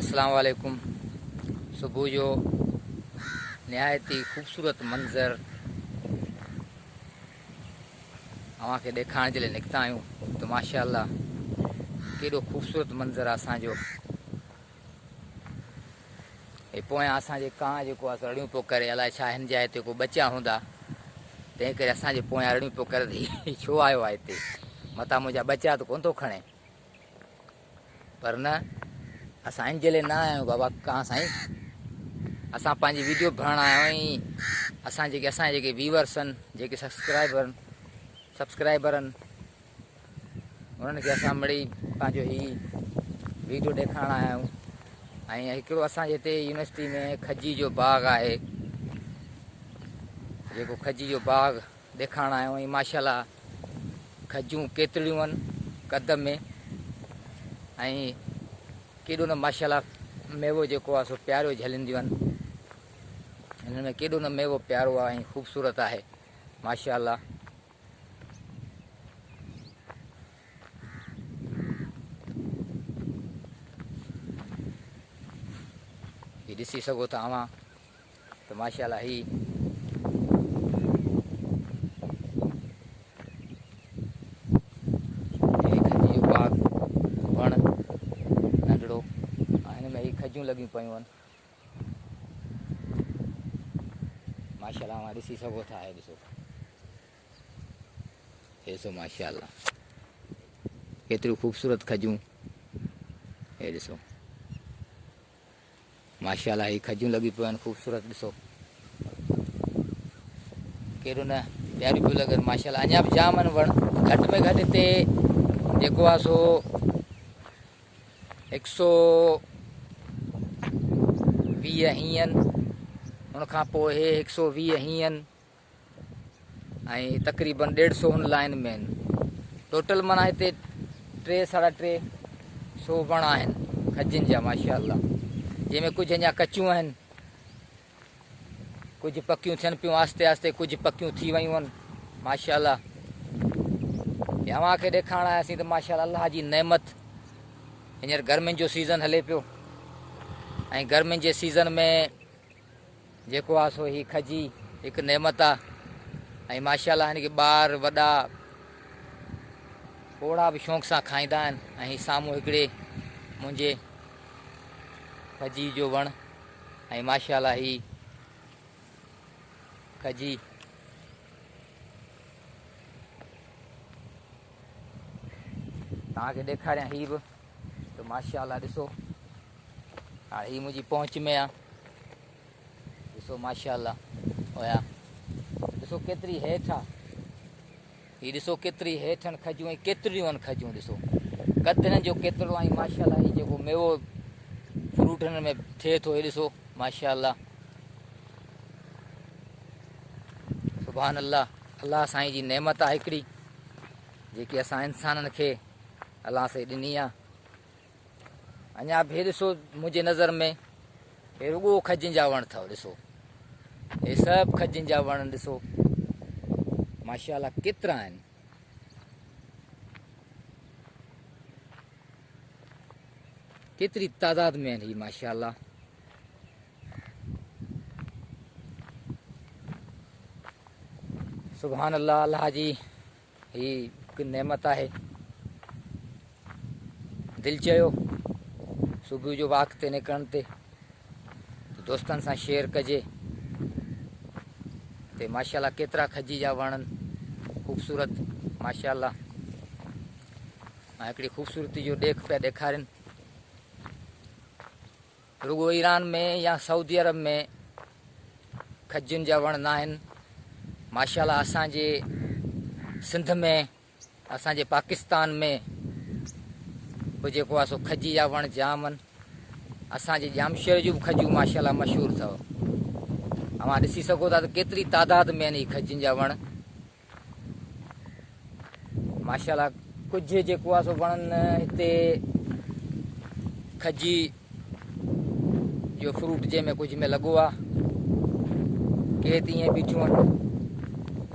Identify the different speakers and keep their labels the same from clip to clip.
Speaker 1: अस्सलाम वालेकुम। सुबह जो नहायत ही खूबसूरत मंज़र अवां खे ॾेखारण जे लाइ निकिता आहियूं त माशाअल्लाह केॾो खूबसूरत मंज़र आहे असांजो। हे पोयां असांजे कां जेको आहे रड़ियूं पियो करे, अलाए छा हिन जाइ ते को बचा हूंदा, तंहिं करे असांजे पोयां रड़ियूं पियो करे त हीउ छो आयो आहे हिते। मथां मुंहिंजा बचा त कोन थो खणे, पर न असां इन जे लाइ न आया आहियूं बाबा कां साईं। असां पंहिंजी वीडियो भरण आया आहियूं। असांजे जेके व्यूअर्स आहिनि, जेके सब्सक्राइबर आहिनि, उन्हनि खे असां मिड़ी पंहिंजो हीउ वीडियो ॾेखारण आया आहियूं। ऐं हिकिड़ो असांजे हिते यूनिवर्सिटी में खजी जो बाग़ आहे, जेको खजी जो बाग़ ॾेखारण आया आहियूं। माशाअल्लाह खजियूं केतिरियूं आहिनि कद में, ऐं केॾो न माशाअल्लाह मेवो जेको आहे सो प्यारो झलंदियूं आहिनि। हिन में केॾो न मेवो प्यारो आहे ऐं ख़ूबसूरत आहे माशाअल्लाह। हीउ ॾिसी सघो था अवां त माशाअल्लाह ही खजी जो बाग़ वण नंढड़ो, हिन में ही खजियूं लॻियूं पियूं आहिनि माशाअल्लाह। अवां ॾिसी सघो था, हे ॾिसो, हे ॾिसो माशाअल्लाह केतिरियूं ख़ूबसूरत खजियूं। हे ॾिसो माशाअल्लाह ही खजियूं लॻी पियूं आहिनि ख़ूबसूरत। ॾिसो केॾो न प्यारियूं पियूं लॻनि माशाअल्लाह। अञा बि जाम आहिनि वण, घटि में घटि हिते जेको आहे सो 120 हीअं आहिनि, उनखां पोइ हे 120 हीअं आहिनि, ऐं तक़रीबन 150 हुन लाइन में आहिनि। टोटल माना हिते 3-350 वण आहिनि खजियुनि जा माशाअल्लाह, जंहिंमें कुझु अञा कचियूं आहिनि, कुझु पकियूं थियनि पियूं आस्ते आस्ते, कुझु पकियूं थी वियूं आहिनि माशाअल्लाह। अवां खे ॾेखारण आयासीं त माशाअल्लाह अल्लाह जी नेमत। हींअर गर्मियुनि जो सीज़न हले पियो, ऐं गर्मियुनि जे सीज़न में जेको आहे सो हीउ खजी हिकु नेमत आहे। ऐं माशाअल्लाह हिन खे ॿार वॾा ओड़ा बि शौक़ सां खाईंदा आहिनि। ऐं हीउ साम्हूं हिकिड़े मुंहिंजे खजी जो वणु, ऐं माशाअल्लाह ही खजी तव्हांखे ॾेखारियां हीअ बि त माशाअल्लाह ॾिसो, हाणे हीअ मुंहिंजी पहुच में आहे। ॾिसो माशाअल्लाह हुया, ॾिसो केतिरी हेठि आहे, हीअ ॾिसो केतिरी हेठि आहिनि खजियूं, ऐं केतिरियूं आहिनि खजियूं। ॾिसो कद हिननि जो केतिरो आहे माशाअल्लाह। हीअ जेको मेवो फ्रूट हिन में थिए थो, हीअ ॾिसो माशाअल्लाह। सुभान अल्लाह, अल्लाह साईं जी नेमत आहे हिकिड़ी, जेकी असां इंसाननि खे अल्लाह साईं ॾिनी आहे। अञा बि हे ॾिसो मुंहिंजे नज़र में हे रुॻो खजियुनि जा वण अथव। ॾिसो हे सभु खजियुनि जा वण, ॾिसो माशाअल्लाह केतिरा आहिनि। केतिरी तादाद में आहिनि हीअ माशाअल्लाह। सुभान अल्लाह, अल्लाह जी ही हिकु नेमत आहे। दिलि चयो सुबुह जो वॉक ते निकिरण ते दोस्तनि सां शेयर कजे ते माशाअल्लाह केतिरा खजी जा वण आहिनि ख़ूबसूरत माशाअल्लाह। ऐं हिकिड़ी ख़ूबसूरती जो ॾेख पिया ॾेखारनि। रुॻो ईरान में या सऊदी अरब में खजियुनि जा वण न आहिनि माशाअल्लाह। असांजे सिंध में, असांजे पाकिस्तान में बि जेको आहे सो खजी जा वण जाम आहिनि। असांजे जामशेर जूं बि खजियूं माशाअल्लाह मशहूरु अथव। अवां ॾिसी सघो था त केतिरी तादाद में आहिनि हीअ खजियुनि जा वण माशाअल्लाह। कुझु जेको आहे सो वणनि हिते खजी जो फ्रूट जंहिंमें कुझु में लॻो आहे, के त ईअं बीठियूं आहिनि।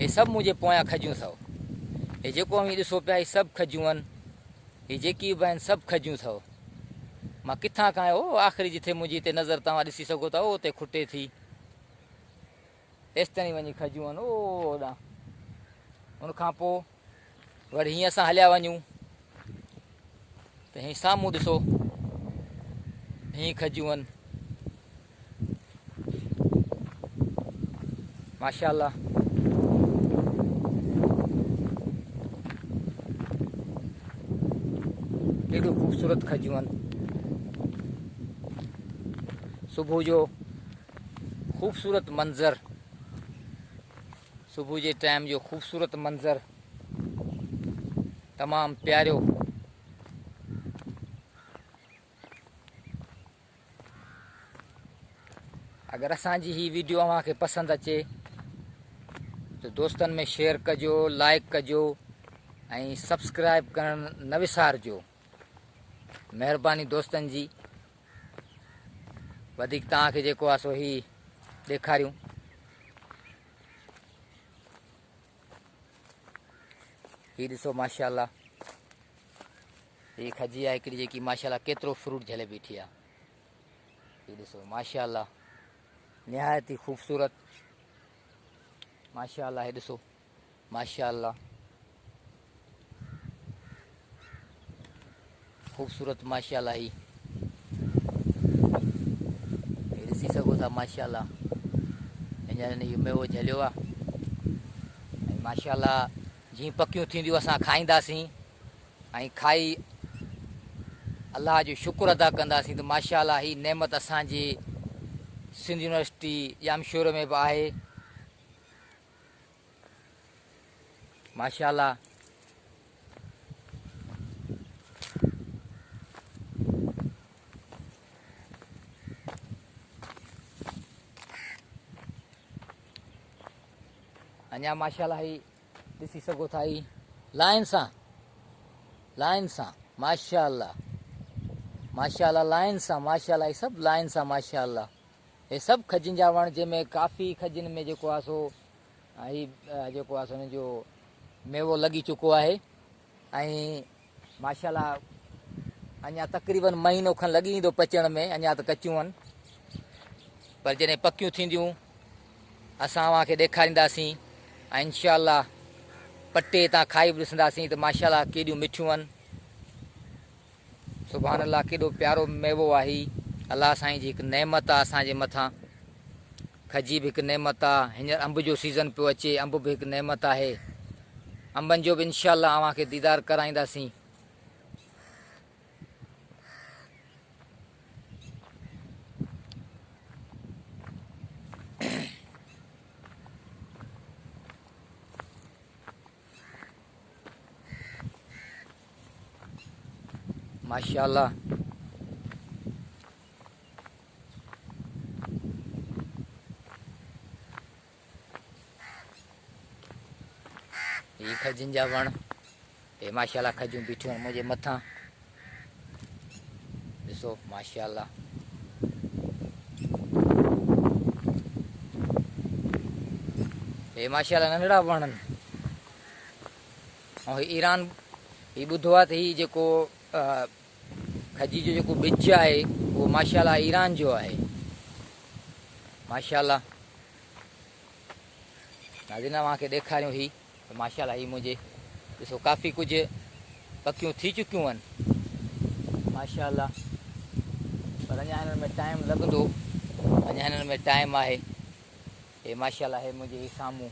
Speaker 1: हे सभु मुंहिंजे पोयां खजियूं अथव। हे जेको हीअ ॾिसो पिया, हीअ सभु खजियूं आहिनि। हीअ जेकी बि आहिनि सभु खजियूं अथव मां किथां खां आयो आख़िरी जिथे मुंहिंजी हिते नज़र तव्हां ॾिसी सघो था उते खुटे थी एसि ताईं वञी खजियूं आहिनि ओॾां। उनखां पोइ वरी हीअं असां हलिया वञूं त हीअं साम्हूं ॾिसो हीअं खजियूं आहिनि माशाअल्लाह। केॾियूं ख़ूबसूरत खजियूं आहिनि। सुबुह जो ख़ूबसूरत मंज़र, सुबुह जे टाइम जो ख़ूबसूरत मंज़र तमामु प्यारो। अगरि असांजी हीअ वीडियो अव्हांखे पसंदि अचे त दोस्तनि में शेयर कजो, लाइक कजो ऐं सब्सक्राइब करणु न विसारिजो। महिरबानी दोस्तनि जी। वधीक तव्हांखे जेको आहे सो हीअ ॾेखारियूं। हीअ ॾिसो माशाअल्लाह, हीअ खजी आहे हिकिड़ी जेकी माशाअल्लाह केतिरो फ्रूट झले बीठी आहे। हीअ ॾिसो माशाअल्लाह निहायत ई ख़ूबसूरत माशाअल्लाह। हीअ ॾिसो माशाअल्लाह ख़ूबसूरत माशाअल्लाह। हीअ ॾिसी सघो था माशाअल्लाह हींअर इहो मेवो झलियो आहे ऐं माशाअल्लाह जीअं पकियूं थींदियूं असां खाईंदासीं ऐं खाई अलाह जो शुक्र अदा कंदासीं त माशाअल्लाह हीअ नेमत असांजे सिंध यूनिवर्सिटी जामशोर में बि आहे माशाअल्लाह। अञा माशाअल्लाह ही ॾिसी सघो था ही लाइन सां माशाअल्लाह माशाअल्लाह लाइन सां माशाअल्लाह। ही सभु लाइन सां माशाअल्लाह। हे सभु खजियुनि जा वण जंहिंमें काफ़ी खजियुनि में जेको आहे सो ही जेको आहे सो हुन जो मेवो लॻी चुको आहे ऐं माशाअल्लाह अञा तक़रीबन महीनो खनि लॻी वेंदो पचण में। अञा त कचियूं आहिनि पर जॾहिं पकियूं थींदियूं असां अव्हांखे ॾेखारींदासीं ऐं इंशाअल्लाह पटे तां खाई बि ॾिसंदासीं त माशाअल्लाह केॾियूं मिठियूं आहिनि। सुभान अल्लाह केॾो प्यारो मेवो आहे। अलाह साईं जी हिकु नेमत आहे असांजे मथां। खजी बि हिकु नेमत आहे। हींअर अंब जो सीज़न पियो अचे, अंब बि हिकु नेमत आहे। अंबनि जो बि इंशाअल्लाह अव्हांखे दीदार कराईंदासीं। माशाअल्लाह ये खजियुनि जा वण हे माशाअल्लाह खजियूं बीठियूं आहिनि मुंहिंजे मथां ॾिसो माशाअल्लाह। हे माशाअल्लाह नंढड़ा वण आहिनि ऐं ईरान हीउ ॿुधो आहे त हीउ जेको खजी जो जेको बिज आहे उहो माशाअल्लाह ईरान जो आहे माशाअल्लाह। नाज़रीन अव्हांखे ॾेखारियूं ही माशाअल्लाह। ही मुंहिंजे ॾिसो काफ़ी कुझु पकियूं थी चुकियूं आहिनि माशाअल्लाह पर अञा हिननि में टाइम लॻंदो। अञा हिननि में टाइम आहे। हे माशाअल्लाह हे मुंहिंजे ही साम्हूं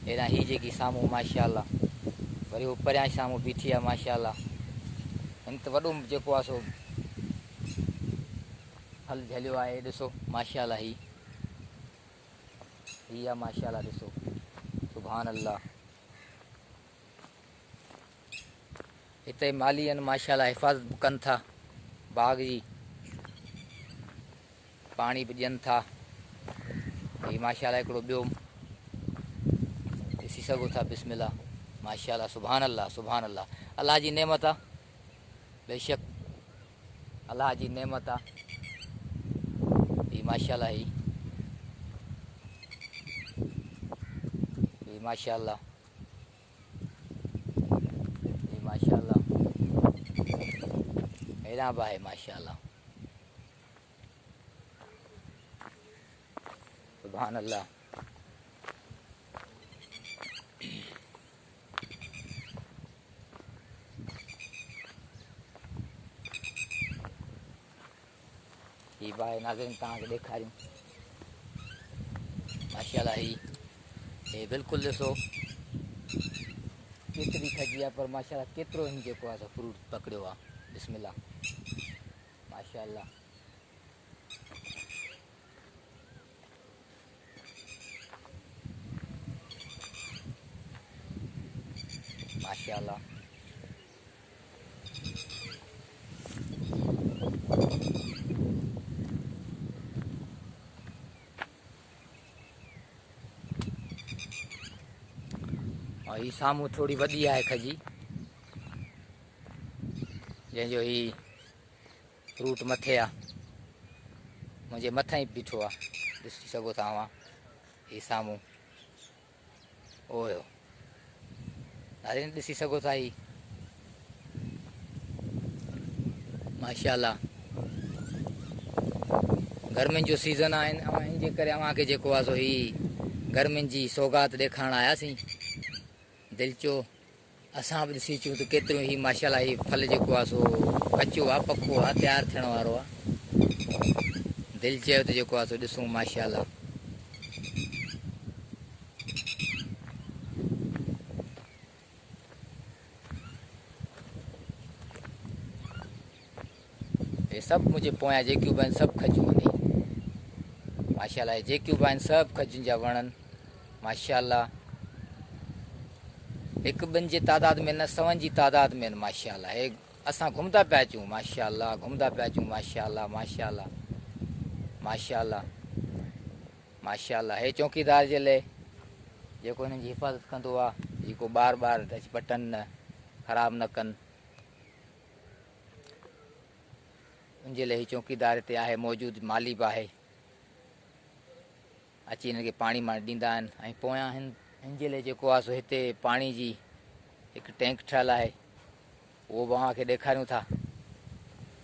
Speaker 1: हेॾां ही जेकी साम्हूं माशाअल्लाह वरी उहो परियां साम्हूं बीठी आहे माशाअल्लाह। हिन त वॾो जेको आहे सो फल झलियो आहे। ॾिसो माशाअल्लाह ही आहे माशाअल्लाह। ॾिसो सुभान अल्लाह। हिते माली आहिनि माशाअल्लाह हिफ़ाज़त कनि था बाग़ जी, पाणी बि ॾियनि था। ही माशाअल्लाह हिकिड़ो ॿियो ॾिसी सघो था बिस्मिल्लाह माशाअल्लाह सुभान अल्लाह सुभान अल्लाह। अलाह जी नेमत आहे बेशक अलाह जी नेमत आहे। ही माशाअल्लाह ही माशाअल्लाह ही माशाअल्लाह। हे हेॾां बि आहे माशाल्लाह। सुभान अल्लाह। ही बाहि नाज़रीन तव्हांखे ॾेखारियूं माशाल्लाह। ही बिल्कुलु ॾिसो केतिरी खजी आहे, पर माशाल्लाह केतिरो हिन जेको आहे फ्रूट पकड़ियो आहे। बिस्मिल्लाह माशाल्लाह। माशाल्लाह और ही साम्हूं थोड़ी वॾी आहे खजी, जंहिंजो ही फ्रूट मथे आहे, मुंहिंजे मथां ई बीठो आहे। ॾिसी सघो था तव्हां ही साम्हूं ओयो नाज़रीन ॾिसी सघो था ही माशाल्लाह। गर्मियुनि जो सीज़न आहे ऐं हिन जे करे अव्हांखे जेको आहे सो ही गर्मियुनि जी सौगात ॾेखारण आयासीं। दिलि चयो असां बि ॾिसी अचूं त केतिरो ही माशाल्लाह ही फल जेको आहे सो कचो आहे, पको आहे, तयारु थियण वारो आहे। दिलि चयो त जेको आहे सो ॾिसूं माशाल्लाह। हे सभु मुंहिंजे पोयां जेकियूं बि आहिनि सभु खजूं आहिनि माशाल्लाह। जेकियूं बि आहिनि सभु खजुनि जा वण आहिनि माशाल्लाह। हिकु ॿिनि जी तादाद में न, सवनि जी तादाद में आहिनि माशाल्लाह। हे असां घुमंदा पिया अचूं माशाल्लाह, घुमंदा पिया अचूं माशाल्लाह माशाल्लाह माशाल्लाह माशाल्लाह। हे चौकीदार जे लाइ जेको हिननि जी हिफ़ाज़त कंदो आहे, जेको बार बार टच बटन न ख़राबु न कनि, उनजे लाइ ही चौकीदार हिते आहे मौजूदु। माली बि आहे, अची हिन खे पाणी वाणी ॾींदा आहिनि। ऐं पोयां हिन जे लाइ जेको आहे सो हिते पाणी जी हिकु टैंक ठहियलु आहे, उहो बि अव्हांखे ॾेखारियूं था।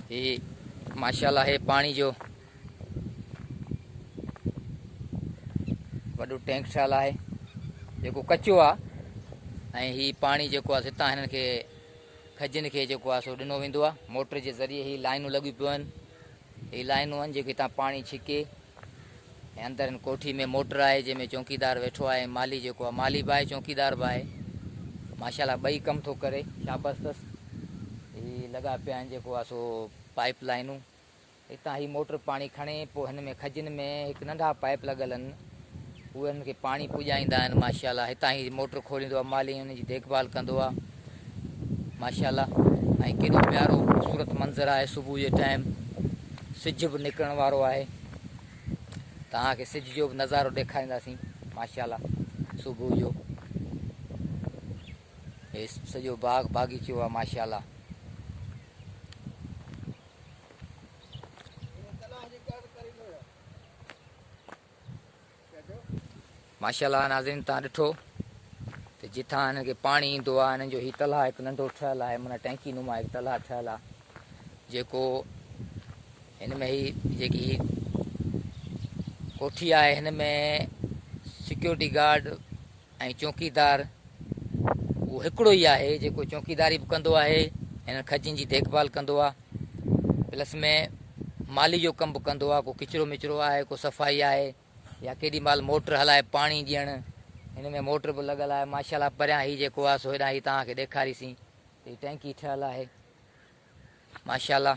Speaker 1: ही माशाल्लाह हे पाणी जो वॾो टैंक ठहियलु आहे जेको कचो आहे। ऐं ही पाणी जेको आहे हितां हिननि खे खजिनि खे जेको आहे सो ॾिनो वेंदो आहे मोटर जे ज़रिए। ही लाइनूं लॻियूं पियूं आहिनि, ही लाइनूं आहिनि जेके हितां पाणी छिके ऐं अंदरि हिन कोठी में मोटर आहे जंहिंमें चौकीदार वेठो आहे। माली जेको आहे माली बि आहे, चौकीदार बि आहे माशाल्लाह। ॿई कमु थो करे, शाबाश अथसि। ही लॻा पिया आहिनि जेको आहे सो पाइप लाइनूं। हितां ही मोटर पाणी खणे पोइ हिन में खजिनि में हिकु नंढा पाइप लॻल आहिनि, उहे हिन खे पाणी पुॼाईंदा आहिनि माशाल्लाह। हितां ही मोटर खोलींदो आहे माली, हुनजी देखभाल कंदो आहे माशाल्लाह। ऐं केॾो प्यारो ख़ूबसूरत मंज़रु आहे सुबुह जे टाइम, सिज बि निकिरण वारो आहे। तव्हांखे सिज जो बि नज़ारो ॾेखारींदासीं माशाल्लाह सुबुह जो। हे सॼो बाग़ बाग़ीचो आहे माशाल्लाह। माशाल्लाह नाज़रीन तव्हां ॾिठो त जिथां हिन खे पाणी ईंदो आहे, हिननि जो ही तलाउ हिकु नंढो ठहियलु आहे, माना टैंकी नुमा हिकु तलाउ ठहियलु आहे, जेको हिन में ही जेकी कोठी आहे हिन में सिक्योरिटी गार्ड ऐं चौकीदार उहो हिकिड़ो ई आहे, जेको चौकीदारी बि कंदो आहे, हिन खजिनि जी देखभाल कंदो आहे, प्लस में माली जो कमु बि कंदो आहे। को किचिरो मिचिरो आहे, को सफ़ाई आहे, या केॾी महिल मोटर हलाए पाणी ॾियणु, हिन में मोटर बि लॻल आहे माशाल्लाह। परियां ही जेको आहे सो हेॾां ही तव्हांखे ॾेखारीसीं, ही टैंकी ठहियलु आहे माशाल्लाह।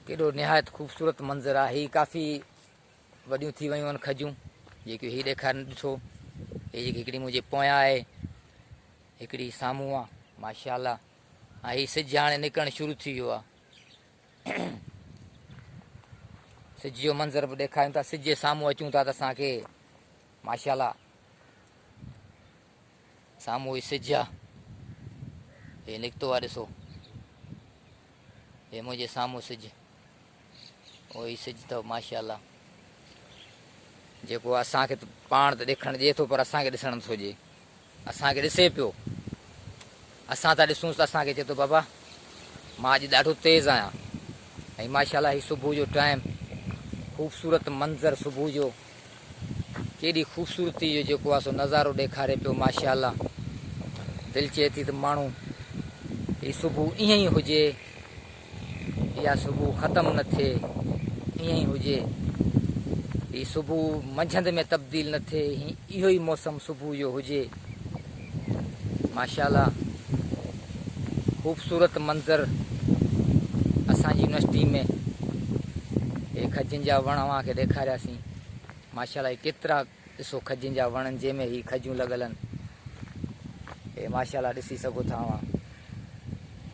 Speaker 1: केॾो निहायत ख़ूबसूरत मंज़रु आहे। ही काफ़ी वॾियूं थी वियूं आहिनि खजूं जेकियूं ही ॾेखारनि ॾिठो। ही जेकी हिकिड़ी मुंहिंजे पोयां आहे, हिकिड़ी साम्हूं आहे माशाल्लाह। ऐं ही सिज हाणे निकिरणु शुरू थी वियो आहे। सिज जो मंज़र बि ॾेखारियूं था, सिज जे साम्हूं अचूं था त असांखे माशाल्लाह साम्हूं ही सिज आहे, हे निकितो आहे ॾिसो, हे मुंहिंजे साम्हूं सिज, उहो ई सिज अथव माशाल्लाह, जेको असांखे पाण त ॾिसणु ॾिए थो पर असांखे ॾिसणु नथो ॾिए, असांखे ॾिसे पियो, असां था ॾिसूं त असांखे चए थो बाबा मां अॼु ॾाढो तेज़ आहियां। ऐं माशाल्लाह ही सुबुह जो टाइम ख़ूबसूरत मंज़र सुबुह जो केॾी ख़ूबसूरती जो जेको आहे सो नज़ारो ॾेखारे पियो माशाल्लाह। दिलि चए थी त माण्हू ही सुबुह ईअं ई हुजे, इहा सुबुह ख़तमु न थिए, ईअं ई हुजे, ही सुबुह मंझंदि में तब्दील न थिए, इहो ई मौसम सुबुह जो हुजे माशाल्लाह। ख़ूबसूरत मंज़र असांजी यूनिवर्सिटी में हे खजनि जा वण अव्हांखे ॾेखारियासीं माशाल्लाह। केतिरा ॾिसो खजनि जा वणनि जंहिंमें ही खजूं लॻल आहिनि, हे माशाल्लाह ॾिसी सघो था अव्हां,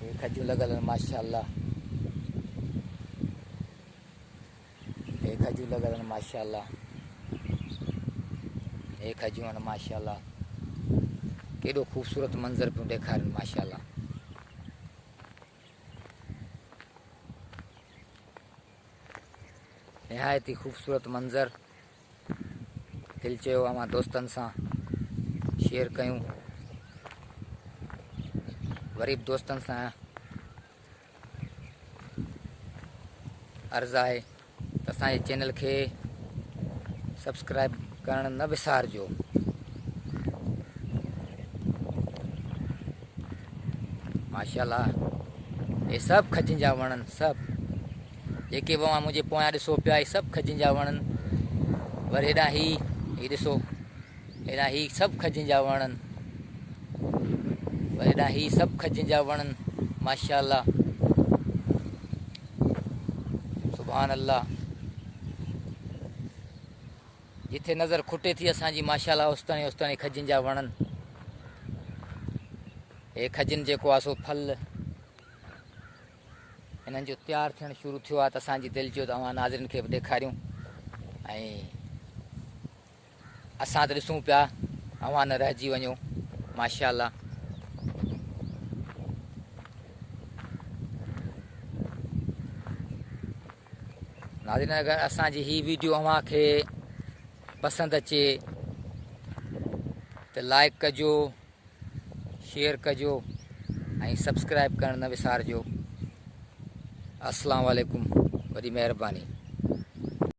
Speaker 1: हे खजूं लॻल आहिनि माशाल्लाह, हे खजूं लॻल आहिनि माशाल्लाह, हे खजूं आहिनि माशाल्लाह। केॾो ख़ूबसूरत मंज़र पियो ॾेखारनि माशाल्लाह। निहायत ई ख़ूबसूरत मंज़र। दिलि चयो अवां दोस्तनि सां शेयर कयूं, वरी बि दोस्तनि सां अर्ज़ु आहे त असांजे चैनल खे सब्सक्राइब करणु न विसारिजो। माशाल्लाह हे सभु खजनि जा वणनि, सभु जेके बि अव्हां मुंहिंजे पोयां ॾिसो पिया, हे सभु खजनि जा वणनि। वरी हेॾां ही ॾिसो, हेॾां ही सभु खजनि जा वणनि, वरी हेॾां ही सभु खजनि जा वणनि माशाल्लाह। सुभान अल्लाह। जिथे नज़र खुटे थी असांजी माशाल्लाह ओसिताणी खजनि जा वणनि। हे खजनि जेको आहे सो फल हिननि जो तयारु थियणु शुरू थियो आहे, त असांजी दिलि जो त अव्हां नाज़रिन खे बि ॾेखारियूं। ऐं असां त ॾिसूं पिया, अव्हां न रहिजी वञो माशाल्लाह। नाज़रिन अगरि असांजी ही वीडियो अव्हांखे पसंदि अचे त लाइक कजो, शेयर कजो ऐं सब्सक्राइब करणु न विसारिजो। अस्सलाम वालेकुम, वॾी महिरबानी।